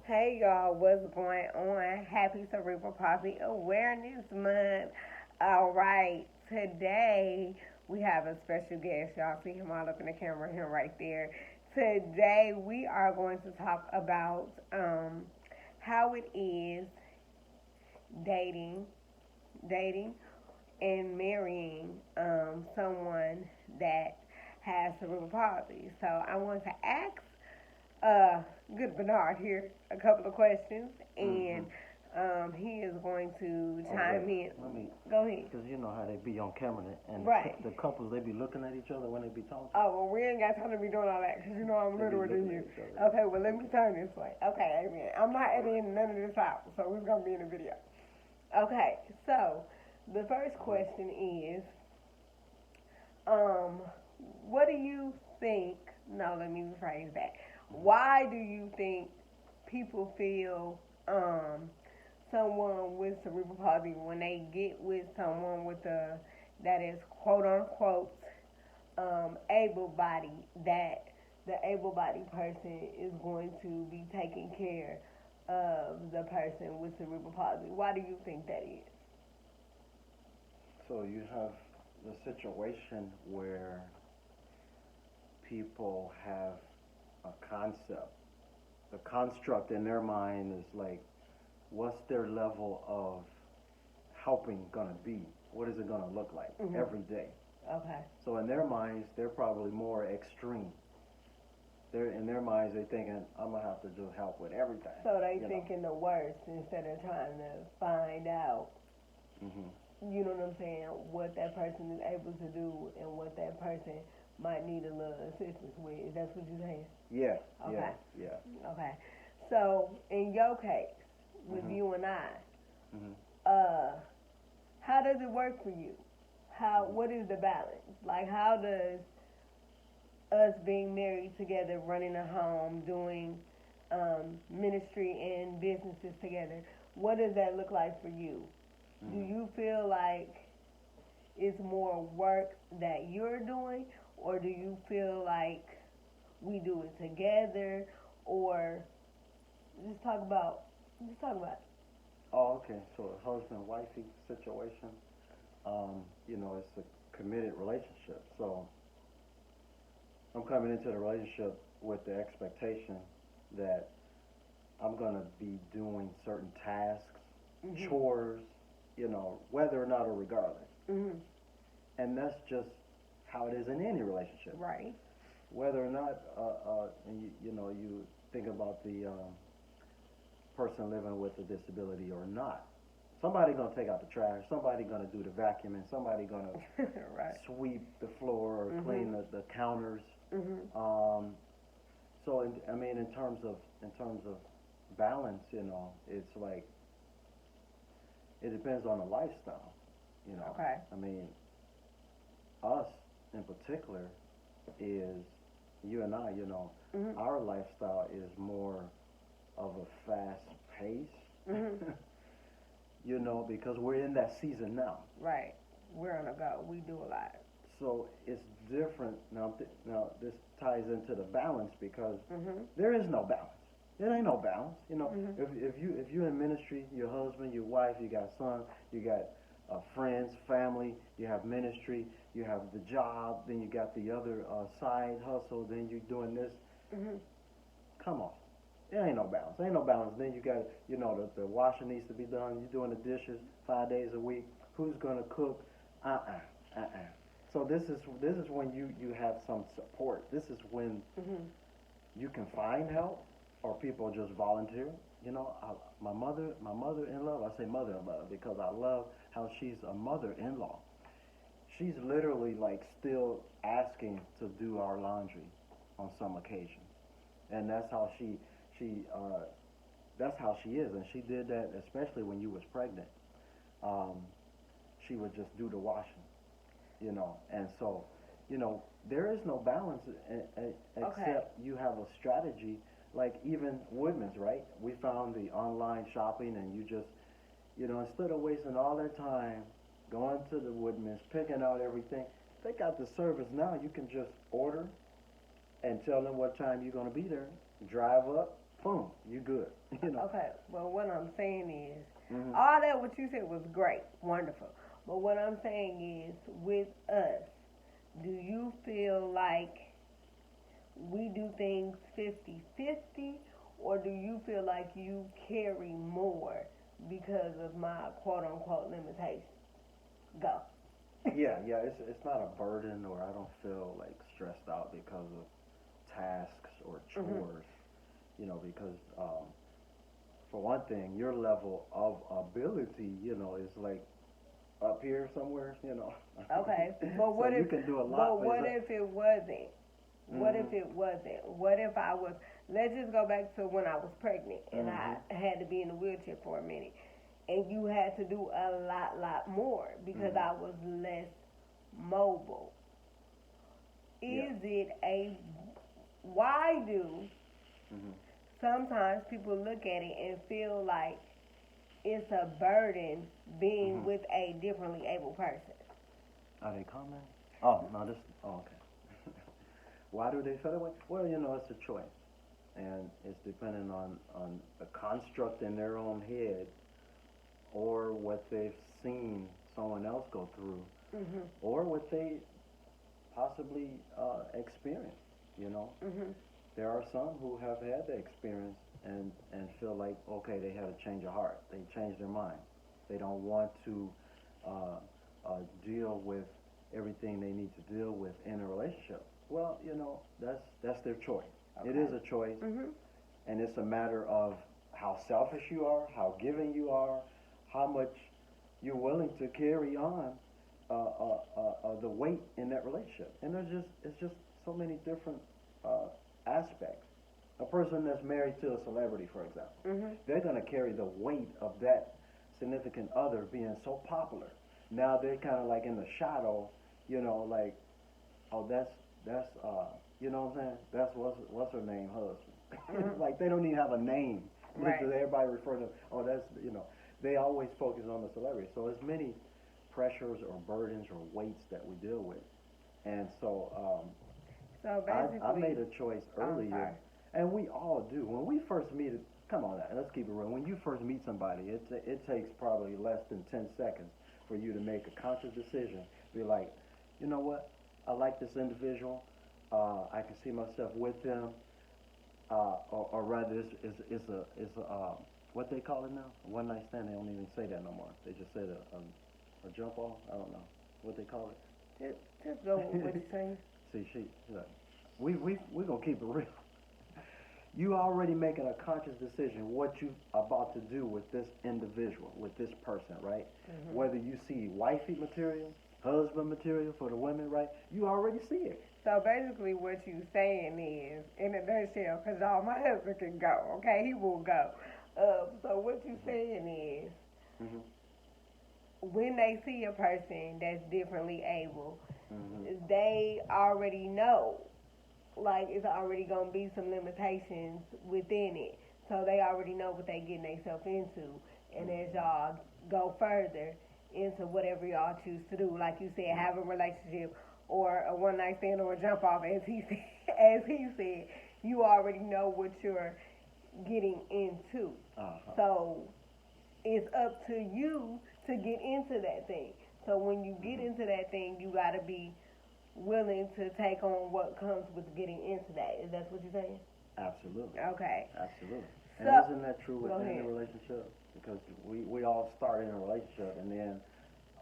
Hey y'all, what's going on? Happy Cerebral Palsy Awareness Month. All right, today we have a special guest. Y'all see him all up in the camera, him right there. Today we are going to talk about how it is dating, dating, and marrying someone that has cerebral palsy. So I want to ask uh, good Bernard here a couple of questions, Mm-hmm. and he is going to Oh, chime wait. in. Let me, Go ahead. because you know how they be on camera and Right. the couples, they be looking at each other when they be talking. Oh, well, we ain't got time to be doing all that because you know I'm They be littler than looking you. at each other. Okay, well, let me turn this way. Okay, amen. I'm not editing none of this out, so it's going to be in the video. Okay, so the first question is, um, what do you think? No, let me rephrase that. Why do you think people feel someone with cerebral palsy when they get with someone with a that is quote unquote able bodied, that the able bodied person is going to be taking care of the person with cerebral palsy? Why do you think that is? So you have the situation where people have a concept. The construct in their mind is like, what's their level of helping gonna be? What is it gonna look like Mhm. every day? Okay. So in their minds, they're probably more extreme. They're in their minds, they're thinking, I'm gonna have to do help with everything. So they you know. thinking the worst instead of trying to find out, hmm you know what I'm saying, what that person is able to do and what that person might need a little assistance with. Is that what you're saying? Yeah, Okay. yeah. Okay. So in your case, with hmm you and I, hmm uh, how does it work for you? What is the balance? Like how does us being married together, running a home, doing ministry and businesses together, what does that look like for you? Do hmm you feel like it's more work that you're doing, or do you feel like we do it together, or just talk about just talk about Oh, okay. So a husband wifey situation. It's a committed relationship. So I'm coming into the relationship with the expectation that I'm gonna be doing certain tasks, it. Mhm. chores, whether or not or regardless. Mhm. And that's just how it is in any relationship. Right. Whether or not, you think about the person living with a disability or not. Somebody gonna take out the trash. Somebody gonna do the vacuuming. Somebody gonna Right. sweep the floor or clean Mhm. the counters. Mhm. Um, so I mean, in terms of balance, it's like it depends on the lifestyle. You know, Okay. I mean, us in particular is you and I. Mhm. Our lifestyle is more of a fast Mhm. pace. Because we're in that season now. Right. We're on a go. We do a lot. So it's different now. Now this ties into the balance because Mhm. there is no balance. There ain't no balance. Mhm. If you in ministry, your husband, your wife, you got son, you got friends, family, you have ministry, you have the job, then you got the other side hustle, then you doing this. Mhm. Come on, there ain't no balance. There ain't no balance. Then you got the washing needs to be done. You're doing the dishes 5 days a week. Who's gonna cook? Uh-uh. So this is when you have some support. This is when Mhm. you can find help, or people just volunteer. My mother-in-law. I say mother-in-law because I love how she's a mother-in-law. She's literally like still asking to do our laundry on some occasions, and she that's how she is, and she did that especially when you was pregnant. Um, she would just do the washing, and so, there is no balance Okay. except you have a strategy. Like even women's, right? We found the online shopping, and you just, instead of wasting all their time going to the Woodman's, picking out everything, they got the service now. You can just order and tell them what time you're gonna be there. Drive up, boom, you good. Okay, well, what I'm saying is, Hmm. all that what you said was great, wonderful. But what I'm saying is, with us, do you feel like we do things 50-50, or do you feel like you carry more because of my quote unquote limitations? Go. Yeah, yeah. It's not a burden, or I don't feel like stressed out because of tasks or Mhm. chores. Because for one thing, your level of ability, is like up here somewhere. Okay, but So what you if? can do a But lot, but it's what if it wasn't? What if mm-hmm, it wasn't? What if I was? Let's just go back to when I was pregnant and mm-hmm, I had to be in a wheelchair for a minute, and you had to do a lot more because mm-hmm. I was less mobile. Yeah. Is it a? Why do Mm-hmm, sometimes people look at it and feel like it's a burden being mm-hmm. with a differently able person? Are they commenting? Oh no, this. Oh, okay. Why do they feel that way? Well, it's a choice, and it's depending on the construct in their own head, or what they've seen someone else go through, Mhm. or what they possibly experience. You know, Mhm. there are some who have had the experience and feel like, okay, they had a change of heart. They changed their mind. They don't want to uh, deal with everything they need to deal with in a relationship. Well, that's their choice. It Okay. is a choice, Mhm. and it's a matter of how selfish you are, how giving you are, how much you're willing to carry on the weight in that relationship. And it's just so many different uh, aspects. A person that's married to a celebrity, for example, Mhm. they're going to carry the weight of that significant other being so popular. Now they're kind of like in the shadow, like, oh, that's you know what I'm saying? That's what's her name, husband. Mhm. Like they don't even have a name. Right. Everybody refer to, oh, that's. They always focus on the celebrity. So as many pressures or burdens or weights that we deal with. And so So I made basically, a choice oh, I'm earlier, sorry. and we all do. When we first meet, come on, now, let's keep it real. When you first meet somebody, it takes probably less than 10 seconds for you to make a conscious decision. Be like, you know what? I like this individual. I can see myself with them. Or rather, it's what they call it now? One night stand. They don't even say that no more. They just say a jump off. I don't know what they call Just go with what it. you're saying. See, she's like, we gonna keep it real. You already making a conscious decision what you about to do with this individual, with this person, right? Mhm. Whether you see wifey material, husband material for the women, right? You already see it. So basically, what you saying is, in a nutshell, because all my husband can go, okay, he will go. So what you saying is, Mhm. when they see a person that's differently able, Mhm. they already know, like it's already gonna be some limitations within it. So they already know what they getting themselves into, and as Mhm. y'all go further into whatever y'all choose to do, like you said, Right. have a relationship or a one night stand or a jump off, as he said, as he said, you already know what you're getting into. Uh huh. So it's up to you to get into that thing. So when you get Mhm. into that thing, you gotta be willing to take on what comes with getting into that. Is that what you're saying? Absolutely. Okay. Absolutely. And So isn't that true go within the ahead. relationship? Because we all start in a relationship, and then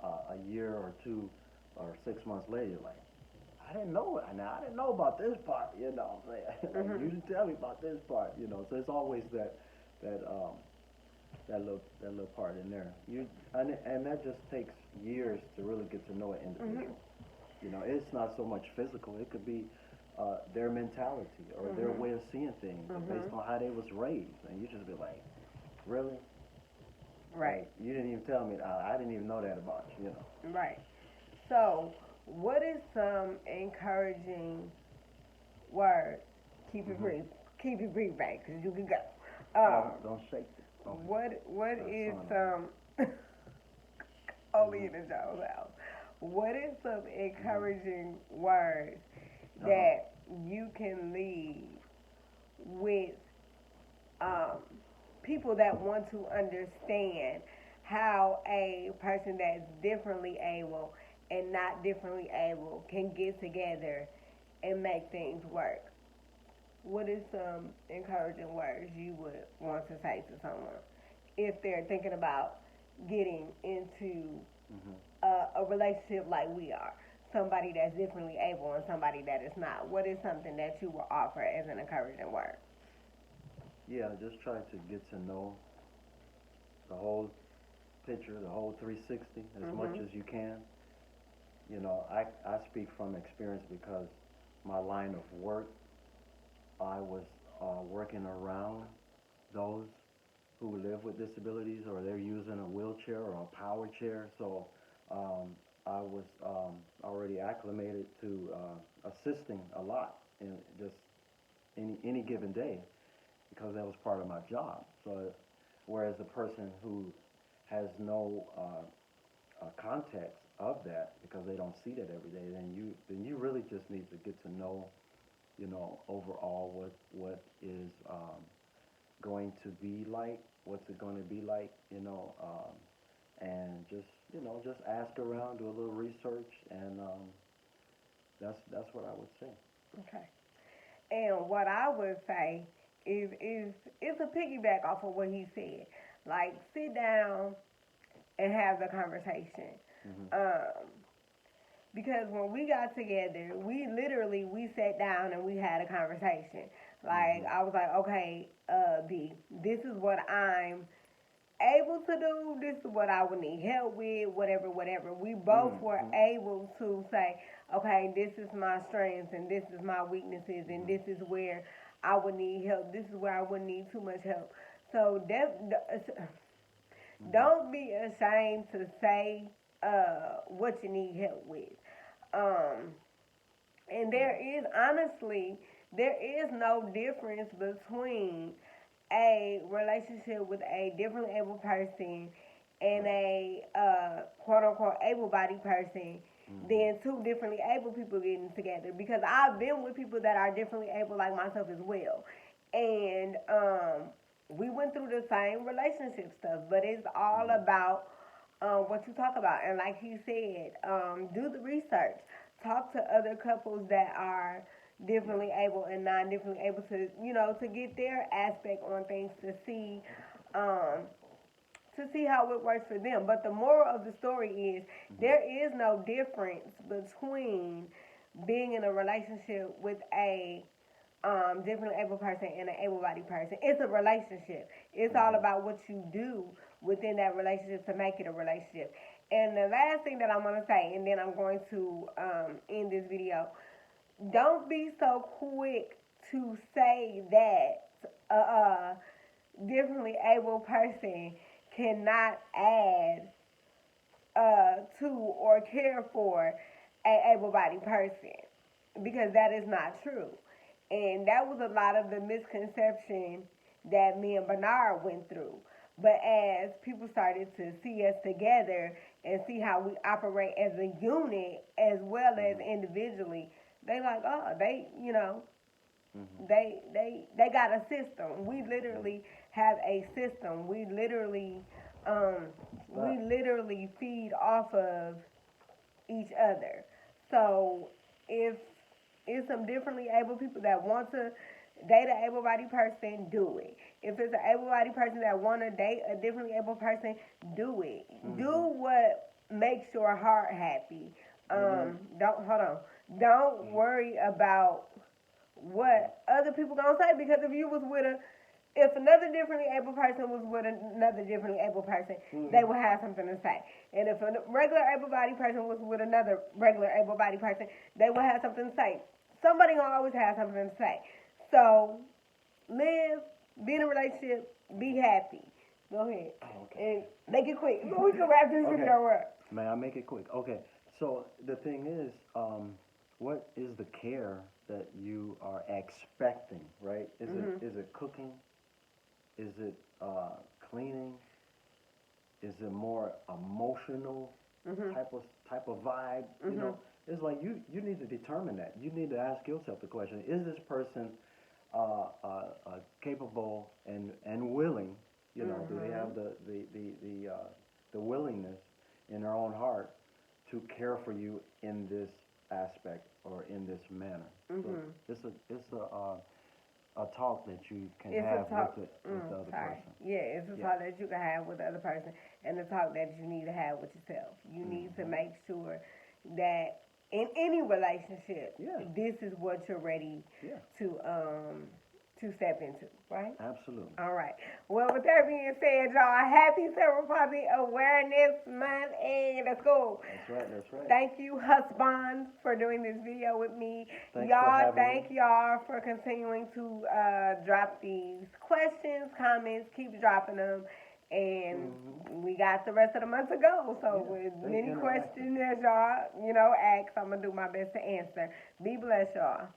a year or two or 6 months later, you're like, I didn't know it. Now I didn't know about this part. You know what I'm saying? Like you Mhm. didn't tell me about this part. So it's always that that little part in there. And that just takes years to really get to know an Mhm. individual. It's not so much physical. It could be their mentality or their Mhm. way of seeing things based Mhm. on how they was raised, and you just be like, really? Right. Like you didn't even tell me. I didn't even know that about you. Right. So, what is some encouraging words? Keep it Mhm. brief. Keep it brief, babe, because you can go. Oh, don't shake it. Okay. What Got is sun on some only Mhm. in the Joe's house? What is some Mhm. encouraging words Uh huh. that you can leave with um, people that want to understand how a person that's differently able and not differently able can get together and make things work. What is some encouraging words you would want to say to someone if they're thinking about getting into a relationship like we are? Somebody that's differently able and somebody that is not. What is something that you will offer as an encouraging word? Yeah, just try to get to know the whole picture, the whole 360 as much as you can. You know, I speak from experience because my line of work, I was working around those who live with disabilities or they're using a wheelchair or a power chair. So I was already acclimated to assisting a lot in just any given day because that was part of my job. So whereas the person who has no context of that because they don't see that every day, then you really just need to get to know, you know, overall what is going to be like, what's it going to be like, you know, and just, you know, just ask around, do a little research, and that's what I would say. Okay. And what I would say is a piggyback off of what he said. Like, sit down and have the conversation. Because when we got together, we sat down and we had a conversation. Like, I was like, okay, B, this is what I'm able to do. This is what I would need help with, whatever. We both were able to say, okay, this is my strengths and this is my weaknesses and this is where I would need help. This is where I wouldn't need too much help. So don't be ashamed to say what you need help with. And there is no difference between a relationship with a differently able person and a quote unquote able-bodied person than two differently able people getting together. Because I've been with people that are differently able like myself as well. And we went through the same relationship stuff, but it's all about what you talk about. And like he said, do the research. Talk to other couples that are differently able and non-differently able to, you know, to get their aspect on things to see how it works for them. But the moral of the story is there is no difference between being in a relationship with a differently able person and an able-bodied person. It's a relationship. It's all about what you do within that relationship to make it a relationship. And the last thing that I'm going to say, and then I'm going to end this video, don't be so quick to say that a differently able person cannot add to or care for a able-bodied person, because that is not true. And that was a lot of the misconception that me and Bernard went through. But as people started to see us together and see how we operate as a unit as well as individually, they like, oh, they, you know, they got a system. We literally have a system. We literally feed off of each other. So if some differently able people that want to date an able-bodied person, do it. If it's an able-bodied person that want to date a differently able person, do it. Do what makes your heart happy. Don't worry about what other people gonna say, because if another differently able person was with another differently able person, they would have something to say. And if a regular able-bodied person was with another regular able-bodied person, they would have something to say. Somebody gonna always have something to say. So live, be in a relationship, be happy. Go ahead. And make it quick. We can wrap this video up. May I make it quick? Okay. So the thing is, what is the care that you are expecting, right? Is it cooking? Is it cleaning? Is it more emotional type of vibe? You know, it's like you need to determine that. You need to ask yourself the question: is this person capable and willing the willingness in their own heart to care for you in this aspect or in this manner. Mm-hmm. So it's a talk that you can It's have a talk. with the other person. Yeah, it's a talk that you can have with the other person, and the talk that you need to have with yourself. You need to make sure that in any relationship, this is what you're ready to step into, right? Absolutely. All right. Well, with that being said, y'all, happy Cerebral Palsy Awareness Month, and let's go. That's right. That's right. Thank you, husbands, for doing this video with me. Thanks y'all, for thank y'all for continuing to drop these questions, comments. Keep dropping them. And we got the rest of the month to go. So with many questions as y'all, ask, I'm going to do my best to answer. Be blessed, y'all.